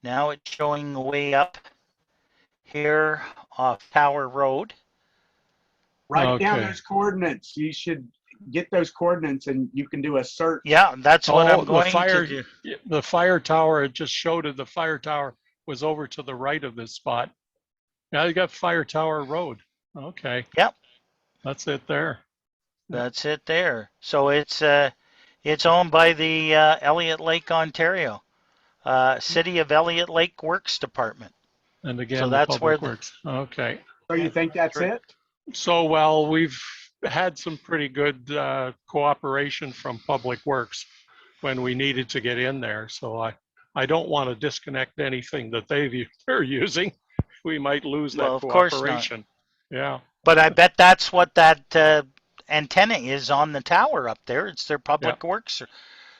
Now it's showing way up here off Tower Road. Write down Okay. those coordinates. You should get those coordinates and you can do a search. Yeah, that's what I'm Oh, going to do. the fire tower, it just showed it. The fire tower was over to the right of this spot. Now you got Fire Tower Road. Okay. Yep. That's it there. That's it there. So it's owned by the Elliott Lake, Ontario, City of Elliott Lake Works Department. And So again, the that's where Public Works. Okay. So you think that's it? So, well, we've had some pretty good cooperation from Public Works when we needed to get in there. So I don't want to disconnect anything that they're using. We might lose Well, that of course not. cooperation. Yeah. But I bet that's what that antenna is on the tower up there. It's their Yeah. public works.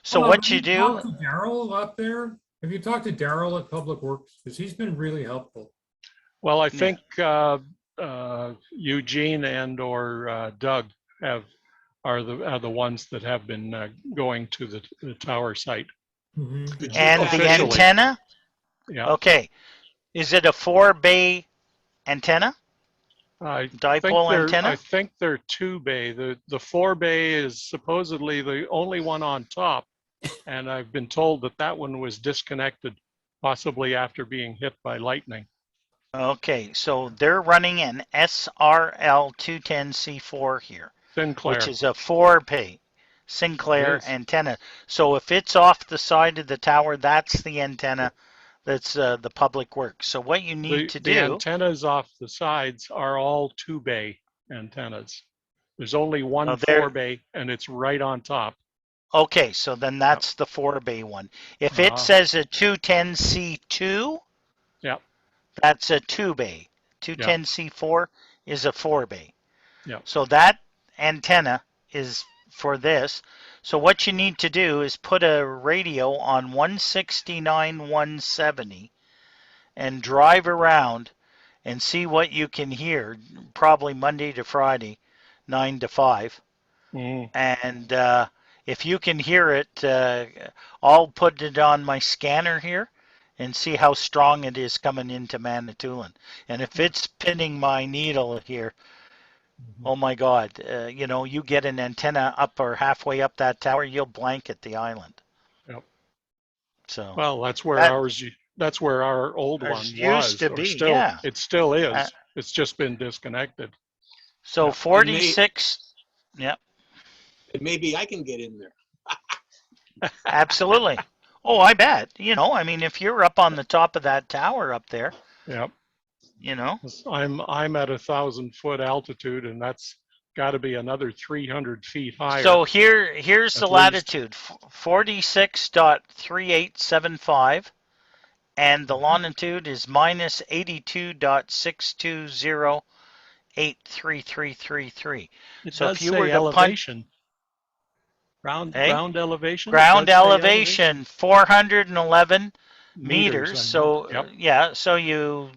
So Well, what have you do? talked to Daryl up there? Have you talked to Daryl at Public Works? Because he's been really helpful. Well, I Yeah. think Eugene and or Doug are the ones that have been going to the tower site. Mhm. And the Officially. antenna? Yeah. Okay. Is it a 4-bay antenna? I think Dipole antenna? I think they're 2-bay. The 4-bay is supposedly the only one on top, and I've been told that one was disconnected, possibly after being hit by lightning. Okay, so they're running an SRL 210C4 here, Sinclair. which is a 4-bay Sinclair It is. antenna. So if it's off the side of the tower, that's the antenna that's the public works. So what you need to The do, antennas off the sides are all 2-bay antennas. There's only one Oh, there- 4-bay, and it's right on top. okay, so then that's the 4-bay one. If it Ah. says a 210C2, Yep. that's a 2-bay. 210C4 is a 4-bay. Yep. So that antenna is for this. So what you need to do is put a radio on 169, 170 and drive around and see what you can hear, probably Monday to Friday, 9 to 5. Mm. And if you can hear it, I'll put it on my scanner here and see how strong it is coming into Manitoulin. And if it's pinning my needle here, oh my God, you get an antenna up or halfway up that tower, you'll blanket the island. Yep. So, Well, that's where our old one Ours was. used to or be, still, yeah. It still is. Uh, It's just been disconnected. so Yeah. 46, yeah, And maybe I can get in there. absolutely. Oh, I bet. I mean, if you're up on the top of that tower up there, Yep. I'm at 1,000-foot altitude, and that's got to be another 300 feet higher. So here's the At least. latitude, 46.3875, and the longitude is minus 82.6208333. It So does if you say were to elevation. Ground elevation. ground It does say elevation 411 meters. I mean. So Yep. yeah, so you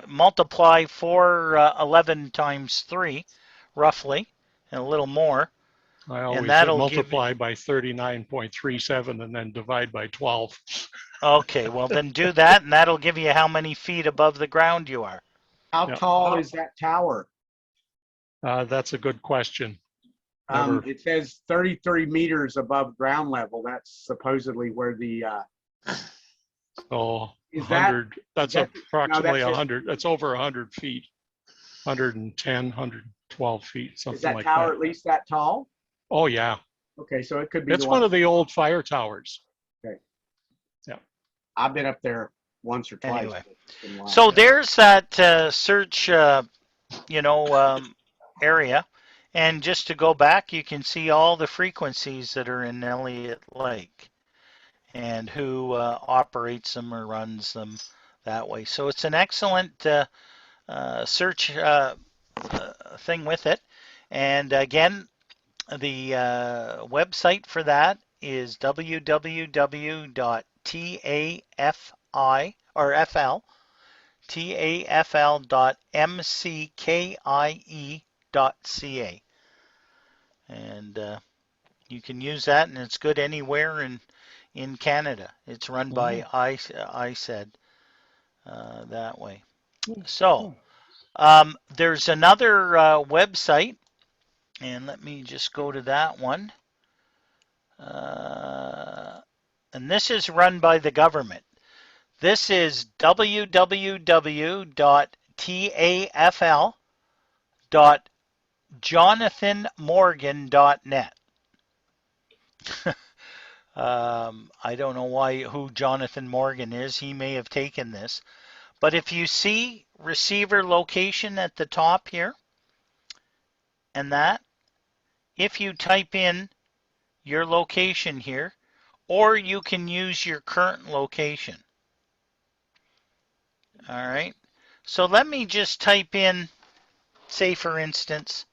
multiply 411 times 3, roughly, and a little more. I always that'll multiply by 39.37 and then divide by 12. Okay, well then do that, and that'll give you how many feet above the ground you are. How Yeah. tall is that tower? That's a good question. Never- It says 33 meters above ground level. That's supposedly where the, Oh, Is that- 100. That's that- approximately that's just- 100. That's over 100 feet. 110, 112 feet, something is that like tower that. at least that tall? Oh, yeah. Okay, so it could be It's the one of the old fire towers. I've been up there once or twice. Anyway. but it's been a while. So there's that search, area. And just to go back, you can see all the frequencies that are in Elliott Lake and who operates them or runs them that way. So it's an excellent search thing with it. And again, the website for that is www.tafl or FL tafl.mckie.ca, and you can use that, and it's good anywhere, and in Canada. It's run by ISED that way. So there's another website, and let me just go to that one. And this is run by the government. This is www.tafl.jonathanmorgan.net. I don't know who Jonathan Morgan is. He may have taken this. But if you see receiver location at the top here, and that, if you type in your location here, or you can use your current location. All right. So let me just type in, say for instance,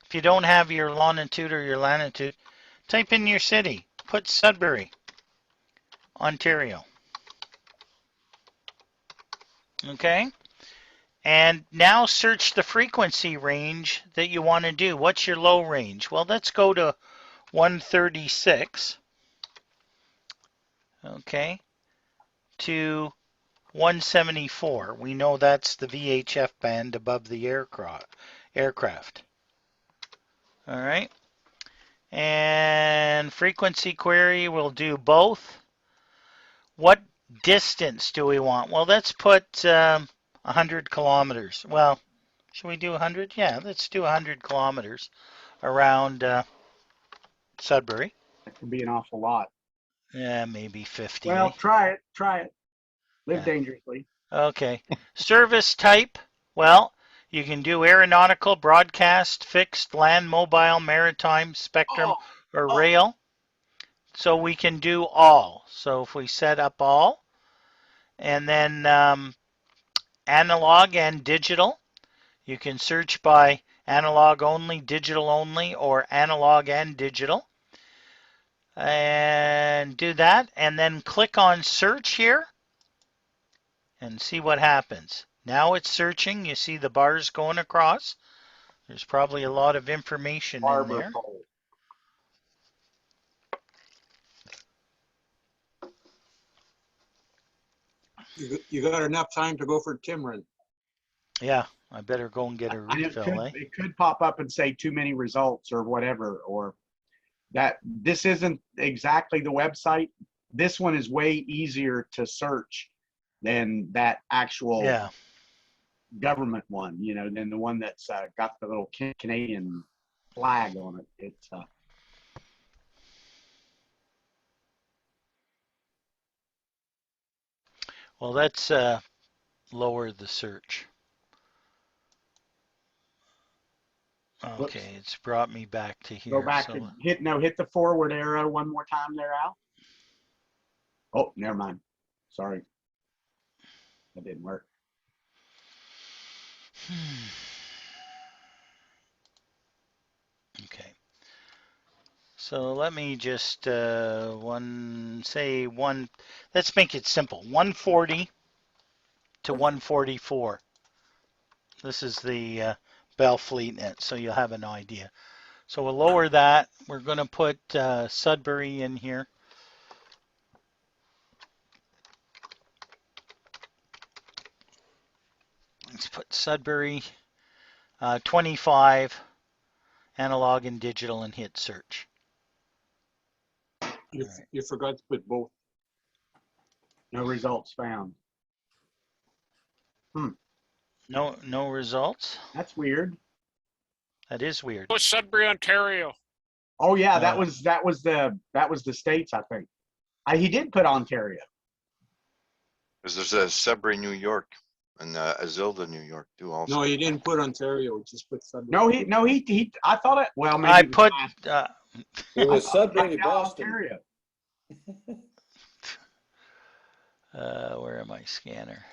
if you don't have your longitude or your latitude, type in your city. Put Sudbury, Ontario. Okay. And now search the frequency range that you want to do. What's your low range? Well, let's go to 136. Okay. To 174. We know that's the VHF band above the aircraft. All right. And frequency query, we'll do both. What distance do we want? Well, let's put 100 kilometers. Well, should we do 100? Yeah, let's do 100 kilometers around Sudbury. That could be an awful lot. Yeah, maybe 50. Well, try it. Try it. Live Yeah. dangerously. Okay. Service type, well, you can do aeronautical, broadcast, fixed, land, mobile, maritime, spectrum, or rail. So we can do all. So if we set up all, and then analog and digital, you can search by analog only, digital only, or analog and digital. And do that, and then click on search here and see what happens. Now it's searching. You see the bars going across. There's probably a lot of information in there. Pole. You got enough time to go for Timron. Yeah, I better go and get a And refill, eh? it could pop up and say too many results or whatever, or that this isn't exactly the website. This one is way easier to search than that actual Yeah. government one, than the one that's got the little Canadian flag on it. It's Well, let's lower the search. Whoops. Okay, it's brought me back to here. Go back So and hit the forward arrow one more time there, Al. Oh, never mind. Sorry. That didn't work. Okay. So let me just let's make it simple. 140 to 144. This is the Bell FleetNet, so you'll have an idea. So we'll lower that. We're going to put Sudbury in here. Let's put Sudbury 25 analog and digital and hit search. You forgot to put both. No results found. No results. That's weird. That is weird. Oh, Sudbury, Ontario. Oh yeah, that No. was the states, I think. He did put Ontario. Because there's a Sudbury, New York, and Azilda, New York, too. Also. No, you didn't put Ontario. Just put Sudbury. No, he I thought it. Well, maybe I it was put last- It was I thought Sudbury, it was Boston. Ontario. where am I? Scanner.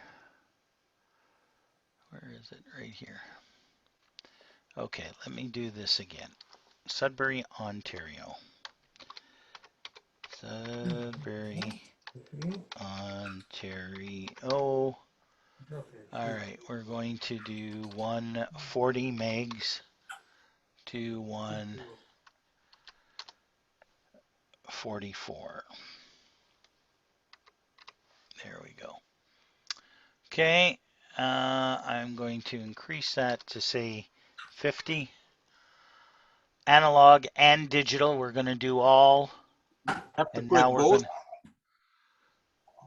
Where is it? Right here. Okay, let me do this again. Sudbury, Ontario. Sudbury, Ontario. All right, we're going to do 140 megs to 144. There we go. Okay, I'm going to increase that to say 50. Analog and digital, we're going to do all, Have to and put now we're both. going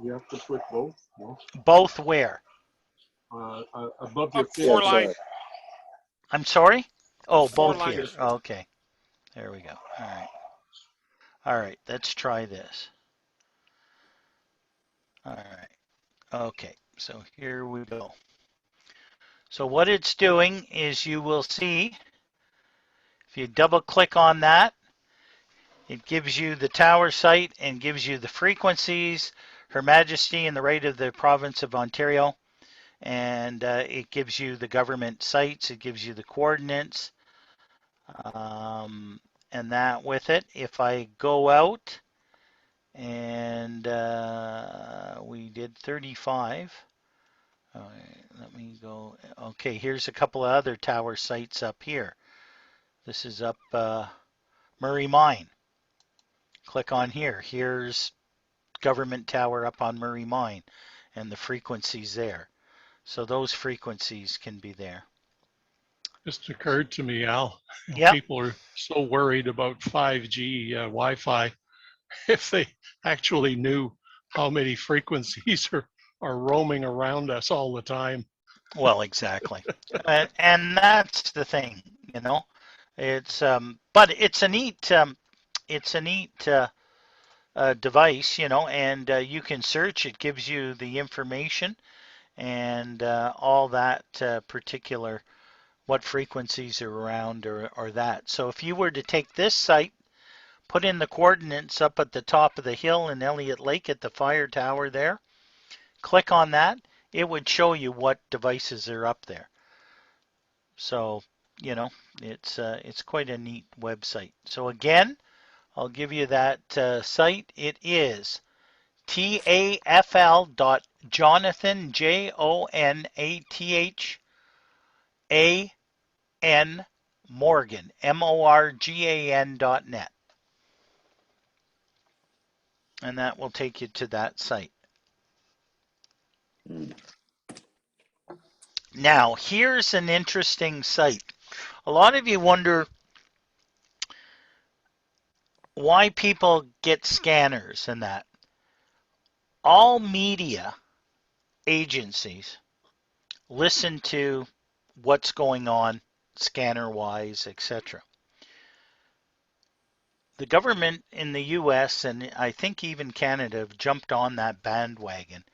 You have to put both, no? to both where? Above your Four field. line, I'm sorry? Oh, four both line. here. Okay, there we go. All right. All right, let's try this. All right. Okay, so here we go. So what it's doing is you will see, if you double click on that, it gives you the tower site and gives you the frequencies, Her Majesty and the right of the province of Ontario. And it gives you the government sites, it gives you the coordinates, and that with it. If I go out and we did 35, all right, let me go. Okay, here's a couple of other tower sites up here. This is up Murray Mine. Click on here. Here's government tower up on Murray Mine and the frequencies there. So those frequencies can be there. Just occurred to me, Al, Yep. people are so worried about 5G Wi-Fi. If they actually knew how many frequencies are roaming around us all the time. Well, exactly. And that's the thing, you know. It's but it's a neat device, you know, and you can search. It gives you the information and all that particular what frequencies are around or that. So if you were to take this site, put in the coordinates up at the top of the hill in Elliott Lake at the fire tower there, click on that, it would show you what devices are up there. So, you know, it's quite a neat website. So again, I'll give you that site. It is tafl.jonathan, JONATHAN Morgan, MORGAN.net. And that will take you to that site. Now, here's an interesting site. A lot of you wonder why people get scanners and that. All media agencies listen to what's going on scanner-wise, etc. The government in the US and I think even Canada have jumped on that bandwagon.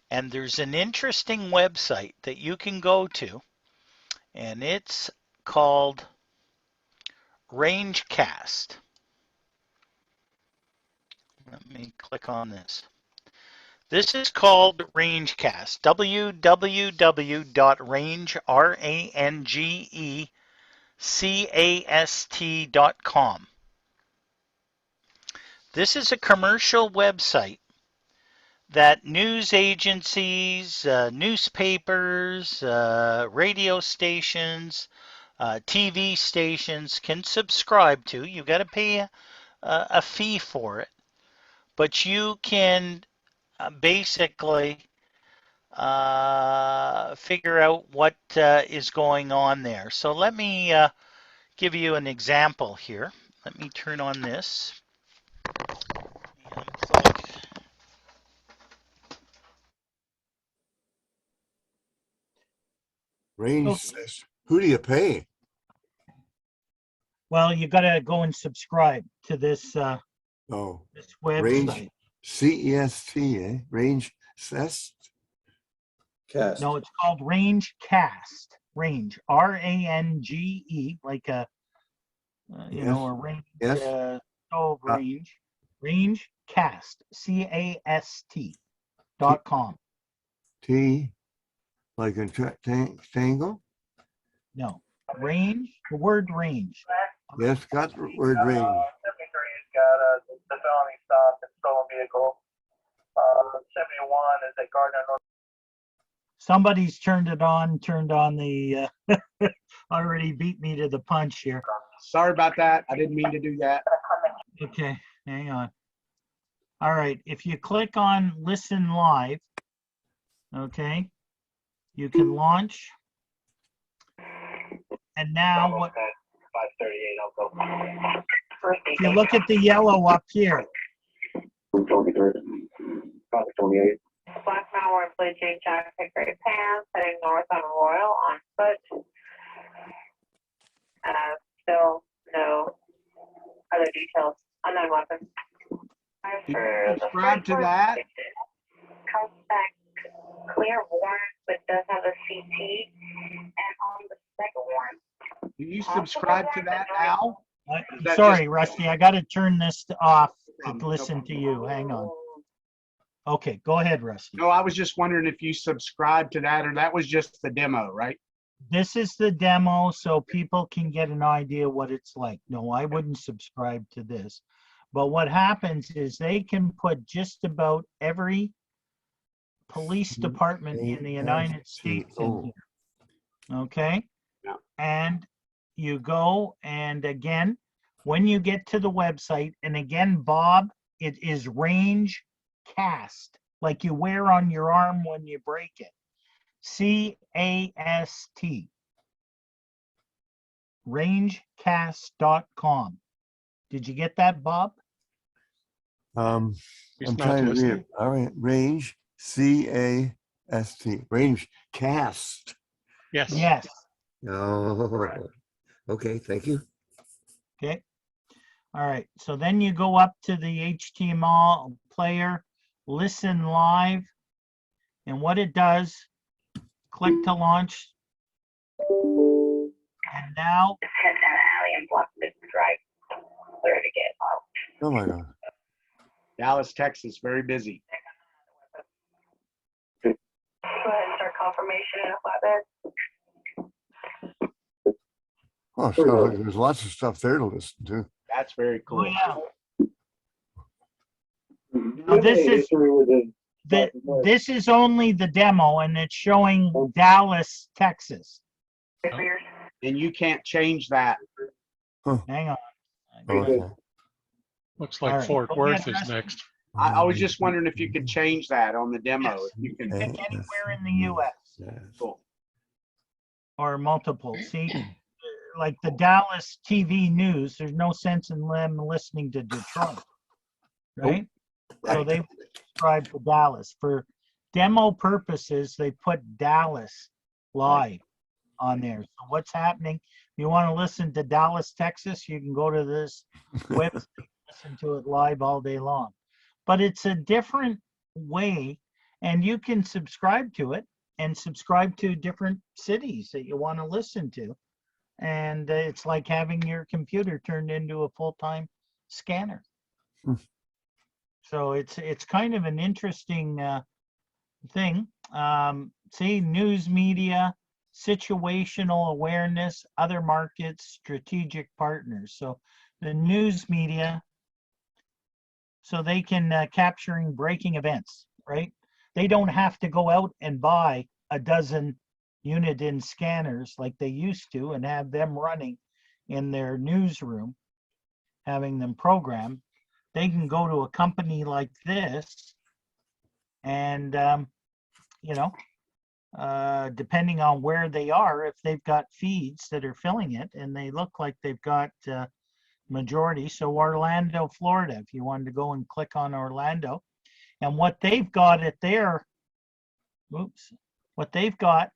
And there's an interesting website that you can go to, and it's called Rangecast. Let me click on this. This is called Rangecast, www.rangecast.com. This is a commercial website that news agencies, newspapers, radio stations, TV stations can subscribe to. You got to pay a fee for it, but you can basically figure out what is going on there. So let me give you an example here. Let me turn on this. Unplug. Range says, who do you pay? Well, you got to go and subscribe to this Oh, this website. Range CEST, eh? Range CEST? Cast. No, it's called Rangecast. Range, RANGE, like a you know, a range, Yes. stove range. Rangecast, CAST.com. T, like a tangle? No, range, the word range. Yes, got the word range. 73's got the felony stop and stolen vehicle. 71 is at Gardner, North. Somebody's turned on the, already beat me to the punch here. Sorry about that. I didn't mean to do that. Okay, hang on. All right, if you click on listen live, Okay. You can launch. And now what, 538, I'll go. if you look at the yellow up here, 528. Black Mountain wearing blue jean jacket, gray pants, heading north on Royal on foot. Still no other details. Unknown weapons. Did you subscribe to that? Comes back clear warrant, but does have a CT. And on the second warrant. Do you subscribe to that, Al? Is that sorry, just- Rusty, I got to turn this off to No listen to problem. you. Hang on. Okay, go ahead, Rusty. No, I was just wondering if you subscribe to that, or that was just the demo, right? This is the demo so people can get an idea what it's like. No, I wouldn't subscribe to this. But what happens is they can put just about every police department in the United States in here. Okay? Yeah. And you go, and again, when you get to the website, and again, Bob, it is range cast, like you wear on your arm when you break it. CAST. Rangecast.com. Did you get that, Bob? He's I'm not trying to read listening. it. All right, range, CAST, range cast. Yes. Yes. Oh, okay, thank you. Okay. All right. So then you go up to the HTML player, listen live, and what it does, click to launch. And now, Just head down the alley and block this drive. Clear to get out. Oh my God. Dallas, Texas, very busy. Go ahead and start confirmation in a flatbed. Oh, so there's lots of stuff there to listen to. That's very oh cool. yeah, now this is only the demo, and it's showing Dallas, Texas. And you can't change that. Hang on. Okay. Looks like All right. Fort Go Worth ahead, is Rusty. next. I was just wondering if you could change that on the demo. Yes. If you can. Pick anywhere in the US Cool. or multiple. See, like the Dallas TV news, there's no sense in them listening to Detroit, right? So they subscribe to Dallas. For demo purposes, they put Dallas live on there. So what's happening? If you want to listen to Dallas, Texas, you can go to this website, listen to it live all day long. But it's a different way, and you can subscribe to it and subscribe to different cities that you want to listen to. And it's like having your computer turned into a full-time scanner. So it's kind of an interesting thing. See, news media, situational awareness, other markets, strategic partners. So the news media, so they can capturing breaking events, right? They don't have to go out and buy a dozen Uniden scanners like they used to and have them running in their newsroom, having them programmed. They can go to a company like this and, depending on where they are, if they've got feeds that are filling it and they look like they've got majority. So Orlando, Florida, if you wanted to go and click on Orlando, and what they've got at their, what they've got,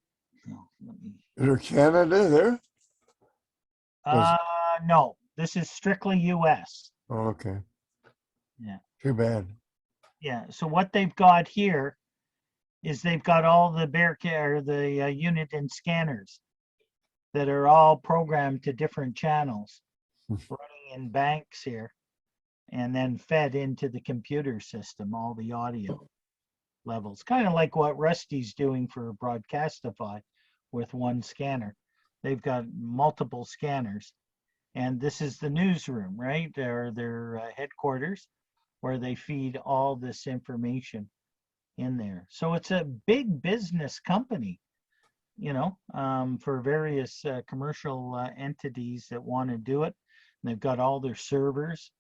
Is there Canada there? no, this is strictly US. Oh, okay. Yeah. Too bad. Yeah, so what they've got here is they've got all the Bearcat or the Uniden scanners that are all programmed to different channels, running in banks here, and then fed into the computer system, all the audio levels. Kind of like what Rusty's doing for Broadcastify with one scanner. They've got multiple scanners, and this is the newsroom, right? They're their headquarters, where they feed all this information in there. So it's a big business company, for various commercial entities that want to do it. And they've got all their servers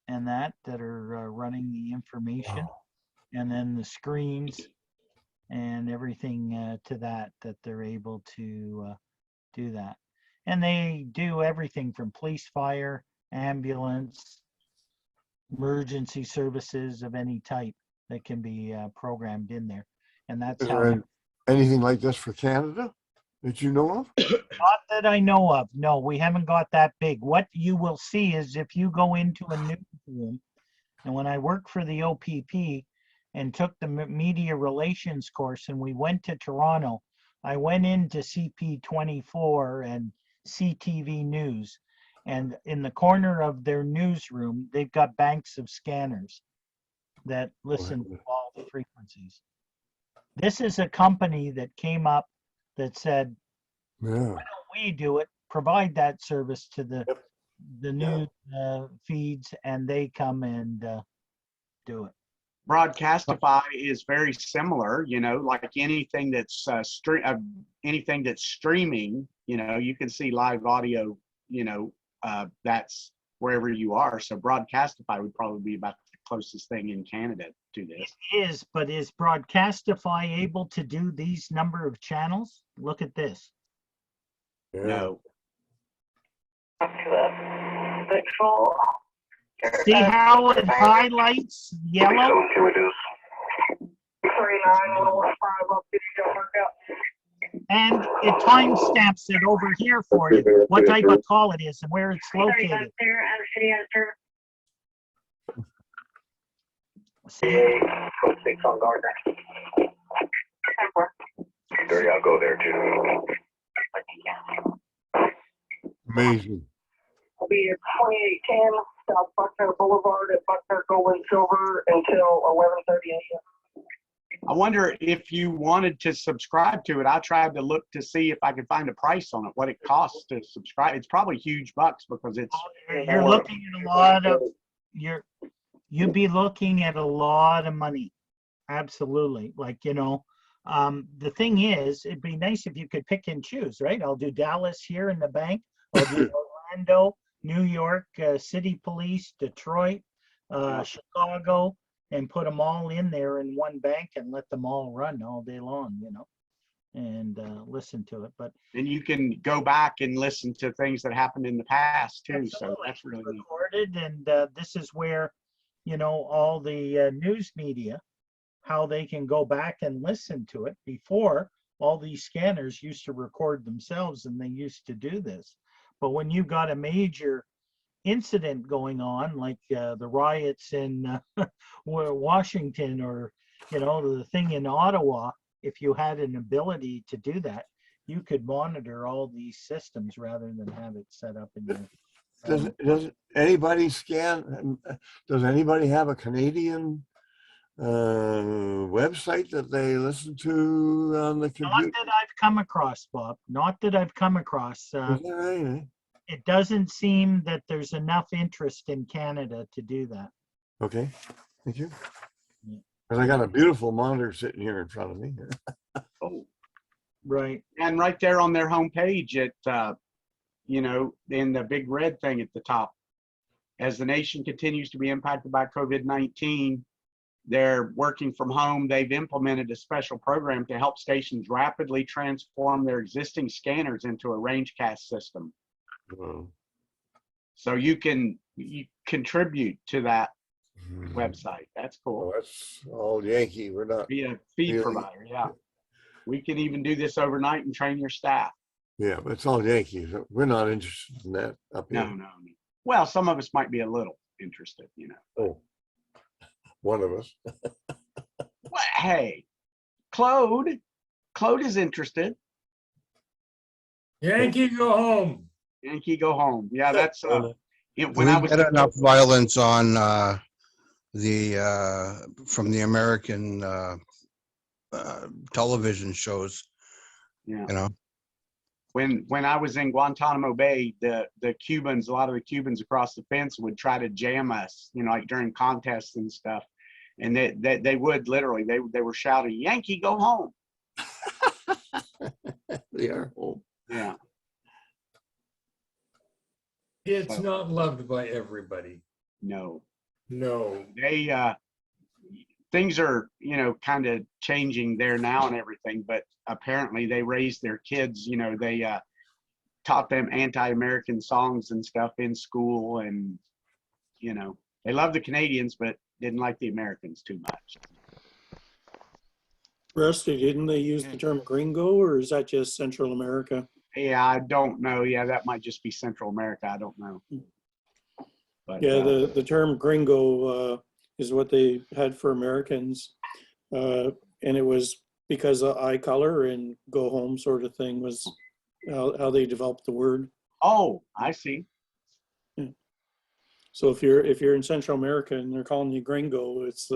and that are running the information, and then the screens and everything to that they're able to do that. And they do everything from police, fire, ambulance, emergency services of any type that can be programmed in there. And that's Is how, there anything like this for Canada that you know of? not that I know of. No, we haven't got that big. What you will see is if you go into a newsroom, and when I worked for the OPP and took the media relations course and we went to Toronto, I went into CP24 and CTV News, and in the corner of their newsroom, they've got banks of scanners that listen to all the frequencies. This is a company that came up that said, Yeah. why don't we do it, provide that service to the news feeds, and they come and do it. Broadcastify is very similar, you know, like anything that's anything that's streaming, you know, you can see live audio, you know, that's wherever you are. So Broadcastify would probably be about the closest thing in Canada to this. It is, but is Broadcastify able to do these number of channels? Look at this. Yeah. No. Up to a patrol. See how it highlights yellow? 3915 up this workout. And it timestamps it over here for you, what type of call it is and where it's located. There, out of city editor. See? Code 6 on Gardner. 30, I'll go there too. Amazing. I'll be at 2810 South Buckner Boulevard at Buckner Gold and Silver until 11:30 a.m. I wonder if you wanted to subscribe to it. I tried to look to see if I could find a price on it, what it costs to subscribe. It's probably huge bucks because it's. You're looking at a lot of, you'd be looking at a lot of money. Absolutely. Like, you know, the thing is, it'd be nice if you could pick and choose, right? I'll do Dallas here in the bank. I'll do Orlando, New York, City Police, Detroit, Chicago, and put them all in there in one bank and let them all run all day long, you know, and listen to it. But And you can go back and listen to things that happened in the past too. So absolutely, that's really neat. recorded, and this is where, you know, all the news media, how they can go back and listen to it. Before, all these scanners used to record themselves and they used to do this. But when you got a major incident going on, like the riots in Washington, or, you know, the thing in Ottawa, if you had an ability to do that, you could monitor all these systems rather than have it set up in your. Does anybody scan? Does anybody have a Canadian website that they listen to on the Not computer? that I've come across, Bob. Not that I've come across. Is that right? It doesn't seem that there's enough interest in Canada to do that. Okay, thank you. Yeah. Because I got a beautiful monitor sitting here in front of me. Oh, Right. and right there on their homepage, you know, in the big red thing at the top, as the nation continues to be impacted by COVID-19, they're working from home. They've implemented a special program to help stations rapidly transform their existing scanners into a rangecast system. Wow. So you contribute to that Mhm. website. That's Well, cool. that's all Yankee. We're not. Be a feed Really? provider. Yeah. We can even do this overnight and train your staff. Yeah, but it's all Yankees. We're not interested in that up here. No, no. Well, some of us might be a little interested, you know. Oh, one of us. Well, hey, Claude is interested. Yankee, go home. Yankee, go home. Yeah, that's when We I was get enough violence on from the American television shows, yeah. you know. When I was in Guantanamo Bay, the Cubans, a lot of the Cubans across the fence would try to jam us, you know, like during contests and stuff. And they would literally, they were shouting, "Yankee, go home." They are home. Yeah. It's So- not loved by everybody. No. No. things are, kind of changing there now and everything, but apparently they raised their kids, they taught them anti-American songs and stuff in school, and, they love the Canadians, but didn't like the Americans too much. Rusty, didn't they use the term gringo, or is that just Central America? Yeah, I don't know. Yeah, that might just be Central America. I don't know. But, Yeah, the term gringo is what they had for Americans. And it was because of eye color and go home sort of thing was how they developed the word. Oh, I see. Yeah. So if you're in Central America and they're calling you gringo, it's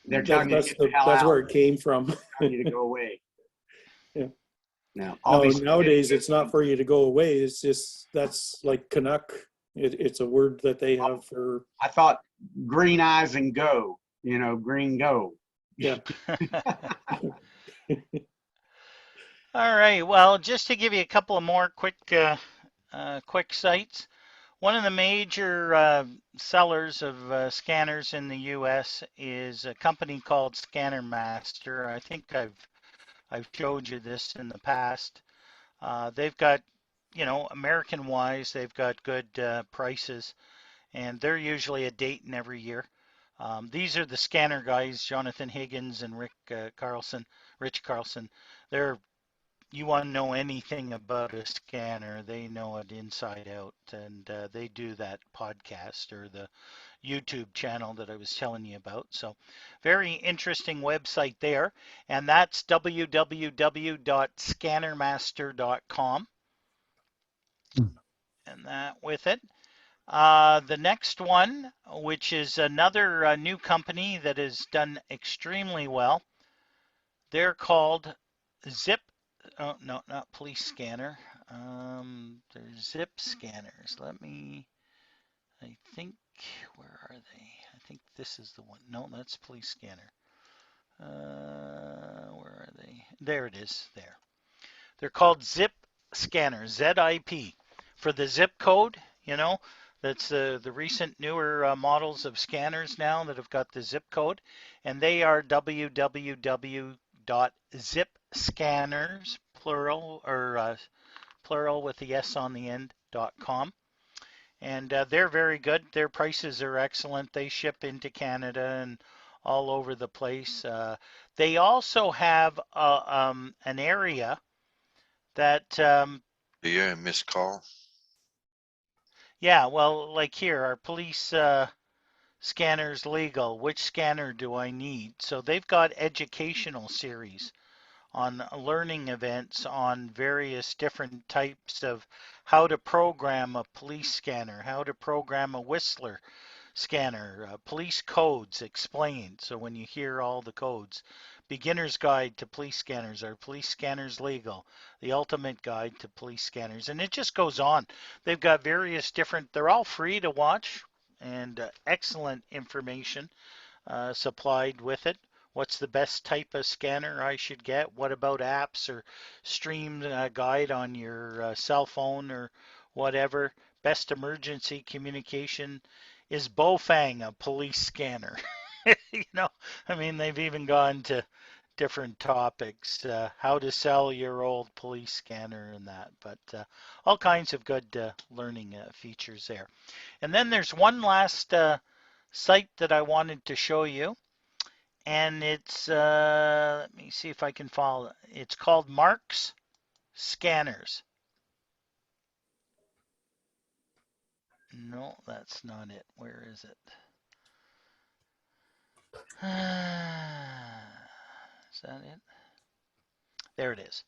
they're telling you to get the hell that's out. where it came from. Telling you to go away. Yeah. Now, No, obviously, nowadays it's not for you to go away. It's just that's like Canuck. It's a word that they have for. I thought green eyes and go. Green go. Yeah. All right. Well, just to give you a couple of more quick sites. One of the major sellers of scanners in the U.S. is a company called Scanner Master. I think I've showed you this in the past. They've got, American-wise, they've got good prices, and they're usually a Dayton every year. These are the scanner guys, Jonathan Higgins and Rich Carlson. You want to know anything about a scanner, they know it inside out, and they do that podcast or the YouTube channel that I was telling you about. So very interesting website there, and that's www.scannermaster.com. And that with it. The next one, which is another new company that has done extremely well, they're called Zip. Oh, no, not Police Scanner. They're Zip Scanners. I think, where are they? I think this is the one. No, that's Police Scanner. Where are they? There it is, there. They're called Zip Scanners, ZIP. For the zip code, that's the recent newer models of scanners now that have got the zip code. And they are www.zipscanners, plural, or plural with the S on the end, .com. And they're very good. Their prices are excellent. They ship into Canada and all over the place. They also have an area that... Do you miss call? Yeah, well, like here, our police scanners legal. Which scanner do I need? So they've got educational series on learning events on various different types of how to program a police scanner, how to program a Whistler scanner, police codes explained. So when you hear all the codes, beginner's guide to police scanners, are police scanners legal, the ultimate guide to police scanners, and it just goes on. They've got various different, they're all free to watch, and excellent information supplied with it. What's the best type of scanner I should get? What about apps or stream guide on your cell phone or whatever? Best emergency communication. Is Bofang a police scanner? They've even gone to different topics, how to sell your old police scanner and that, but all kinds of good learning features there. And then there's one last site that I wanted to show you, and it's, let me see if I can follow. It's called Marks Scanners. No, that's not it. Where is it? Is that it? There it is.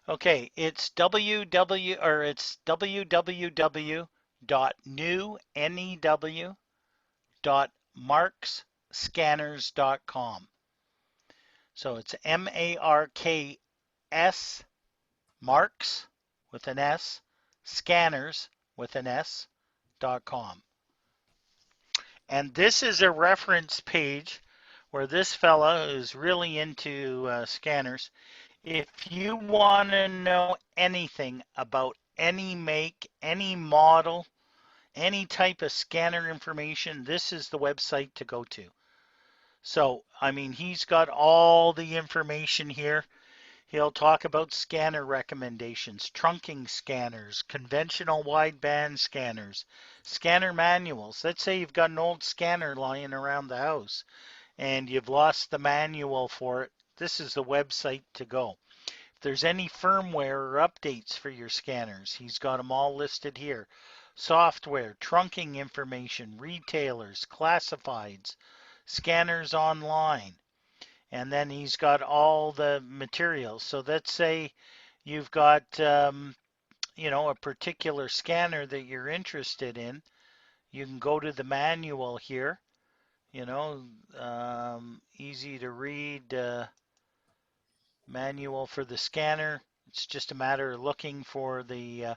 Okay, it's www.marksscanners.com. So it's MARKS, Marks with an S, Scanners with an S.com. And this is a reference page where this fella is really into scanners. If you want to know anything about any make, any model, any type of scanner information, this is the website to go to. So, I mean, he's got all the information here. He'll talk about scanner recommendations, trunking scanners, conventional wideband scanners, scanner manuals. Let's say you've got an old scanner lying around the house and you've lost the manual for it. This is the website to go. If there's any firmware or updates for your scanners, he's got them all listed here. Software, trunking information, retailers, classifieds, scanners online. And then he's got all the materials. So let's say you've got, a particular scanner that you're interested in. You can go to the manual here, easy to read manual for the scanner. It's just a matter of looking for the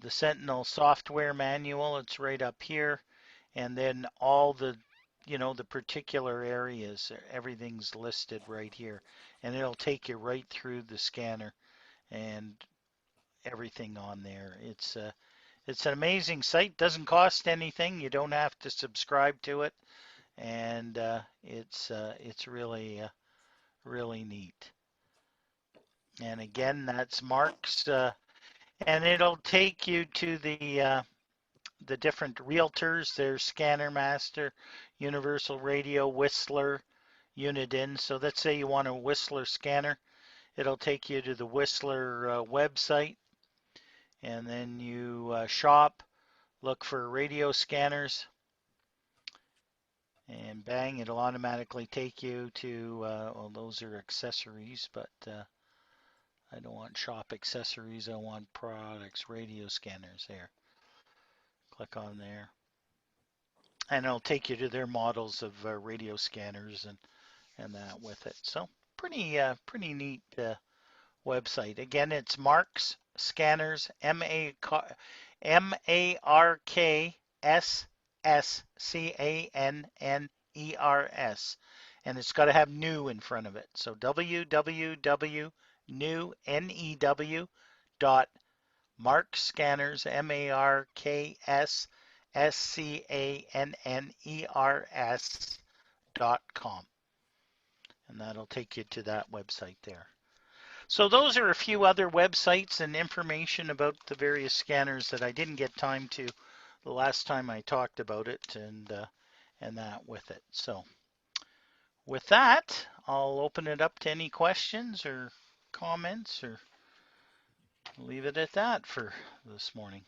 Sentinel software manual. It's right up here. And then all the the particular areas, everything's listed right here. And it'll take you right through the scanner and everything on there. It's an amazing site. Doesn't cost anything. You don't have to subscribe to it. And it's really, really neat. And again, that's Mark's, and it'll take you to the different realtors. There's Scanner Master, Universal Radio, Whistler, Uniden. So let's say you want a Whistler scanner. It'll take you to the Whistler website, and then you shop, look for radio scanners, and bang, it'll automatically take you to, well, those are accessories, but I don't want shop accessories. I want products, radio scanners there. Click on there. And it'll take you to their models of radio scanners and that with it. So pretty neat website. Again, it's Mark's Scanners, MarkScanners, and it's got to have new in front of it. So www.markscanners, MarkScanners.com. And that'll take you to that website there. So those are a few other websites and information about the various scanners that I didn't get time to the last time I talked about it and that with it. So with that, I'll open it up to any questions or comments, or leave it at that for this morning.